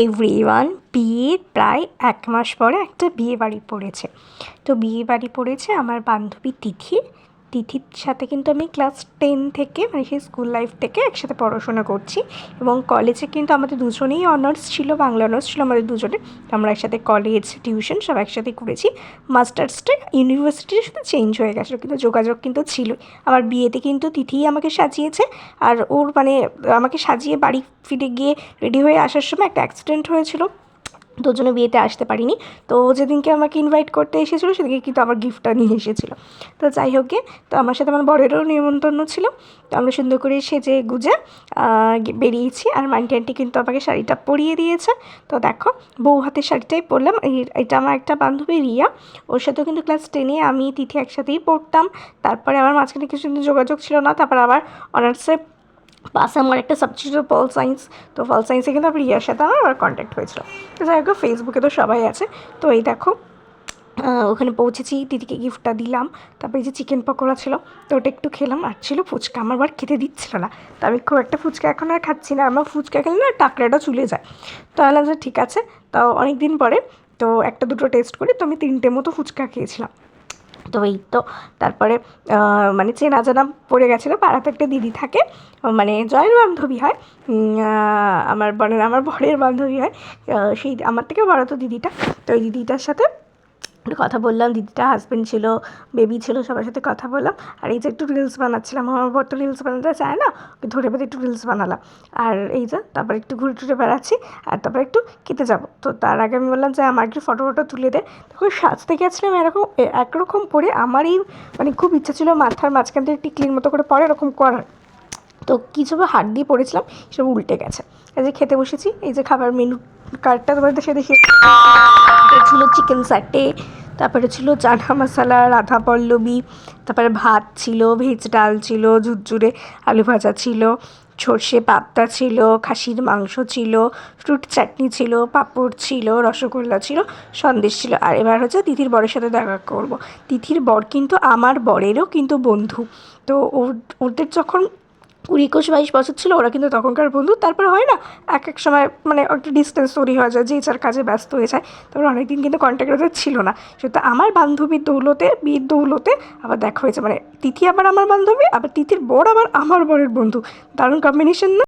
Everyone, বিয়ের প্রায় ১ মাস পরে একটা বিয়ে বাড়ি পড়েছে। তো বিয়ে বাড়ি পড়েছে আমার বান্ধবী তিথির সাথে কিন্তু আমি ক্লাস 10 থেকে মানে সেই স্কুল লাইফ থেকে একসাথে পড়াশোনা করছি এবং কলেজে কিন্তু আমাদের দুজনেই অনার্স ছিল, বাংলা অনার্স ছিল আমাদের দুজনে। আমরা একসাথে কলেজ টিউশন সব একসাথে করেছি। মাস্টার্সটা ইউনিভার্সিটির সাথে চেঞ্জ হয়ে গেছিলো, কিন্তু যোগাযোগ কিন্তু ছিলই। আমার বিয়েতে কিন্তু তিথিই আমাকে সাজিয়েছে, আর ওর মানে আমাকে সাজিয়ে বাড়ি ফিরে গিয়ে রেডি হয়ে আসার সময় একটা অ্যাক্সিডেন্ট হয়েছিল, তো ওর জন্য বিয়েতে আসতে পারিনি। তো যেদিনকে আমাকে ইনভাইট করতে এসেছিলো সেদিনকে কিন্তু আমার গিফটটা নিয়ে এসেছিলো। তো যাই হোক গে, তো আমার সাথে আমার বরেরও নিমন্ত্রণ ছিল। তো আমরা সুন্দর করে সেজে গুজে বেরিয়েছি, আর মান্টি আন্টি কিন্তু আমাকে শাড়িটা পরিয়ে দিয়েছে। তো দেখো, বউ হাতের শাড়িটাই পরলাম। এটা আমার একটা বান্ধবী রিয়া, ওর সাথেও কিন্তু ক্লাস 10-এ আমি তিথি একসাথেই পড়তাম। তারপরে আমার মাঝখানে কিছু যোগাযোগ ছিল না, তারপর আবার অনার্সে পাশে আমার একটা সাবজেক্ট ছিল পল সায়েন্স। তো পল সায়েন্সে কিন্তু আমার রিয়ার সাথে আমার আবার কন্ট্যাক্ট হয়েছিল। তো যাই হোক, ফেসবুকে তো সবাই আছে। তো এই দেখো, ওখানে পৌঁছেছি, দিদিকে গিফটটা দিলাম। তারপরে যে চিকেন পকোড়া ছিল, তো ওটা একটু খেলাম। আর ছিল ফুচকা, আমার বার খেতে দিচ্ছিল না। তো আমি খুব একটা ফুচকা এখন আর খাচ্ছি না, আমার ফুচকা খেলে না টাকরাটা চুলে যায়। তো বললাম যে ঠিক আছে, তাও অনেক দিন পরে তো একটা দুটো টেস্ট করি। তো আমি 3টে মতো ফুচকা খেয়েছিলাম। তো এই তো তারপরে মানে চেনা জানা পড়ে গেছিলো। পাড়াতে একটা দিদি থাকে, মানে জয়ের বান্ধবী হয়, আমার বরের বান্ধবী হয়। সেই আমার থেকেও বড় তো দিদিটা। তো ওই দিদিটার সাথে কথা বললাম, দিদিটা হাজব্যান্ড ছিল, বেবি ছিল, সবার সাথে কথা বললাম। আর এই যে একটু রিলস বানাচ্ছিলাম, আমার বর তো রিলস বানাতে চায় না, ওকে ধরে বেঁধে একটু রিলস বানালাম। আর এই যে তারপর একটু ঘুরে টুরে বেড়াচ্ছি, আর তারপর একটু খেতে যাবো। তো তার আগে আমি বললাম যে আমার একটু ফটো তুলে দে। তখন সাজতে গেছিলাম একরকম পরে, আমার এই মানে খুব ইচ্ছা ছিল মাথার মাঝখান থেকে টিকলির মতো করে পরে এরকম করার। তো কিছু হাত দিয়ে পড়েছিলাম, সব উল্টে গেছে। এই যে খেতে বসেছি, এই যে খাবার মেনু কার্ডটা তোমার দেশে ছিল চিকেন স্যাটে, তারপরে ছিল চানা মশলা, রাধা পল্লবী, তারপরে ভাত ছিল, ভেজ ডাল ছিল, ঝুরঝুরে আলু ভাজা ছিল, সর্ষে পাবদা ছিল, খাসির মাংস ছিল, ফ্রুট চাটনি ছিল, পাঁপড় ছিল, রসগোল্লা ছিল, সন্দেশ ছিল। আর এবার হচ্ছে তিথির বরের সাথে দেখা করব। তিথির বর কিন্তু আমার বরেরও কিন্তু বন্ধু। তো ওদের যখন 20-21-22 বছর ছিল, ওরা কিন্তু তখনকার বন্ধু। তারপর হয় না, এক সময় মানে একটা ডিস্টেন্স তৈরি হয়ে যায়, যে যার কাজে ব্যস্ত হয়ে যায়। তারপর অনেকদিন কিন্তু কন্ট্যাক্ট ওদের ছিল না। সেটা আমার বান্ধবীর দৌলতে, বিয়ের দৌলতে আবার দেখা হয়েছে। মানে তিথি আবার আমার বান্ধবী, আবার তিথির বর আবার আমার বরের বন্ধু। দারুণ কম্বিনেশন না?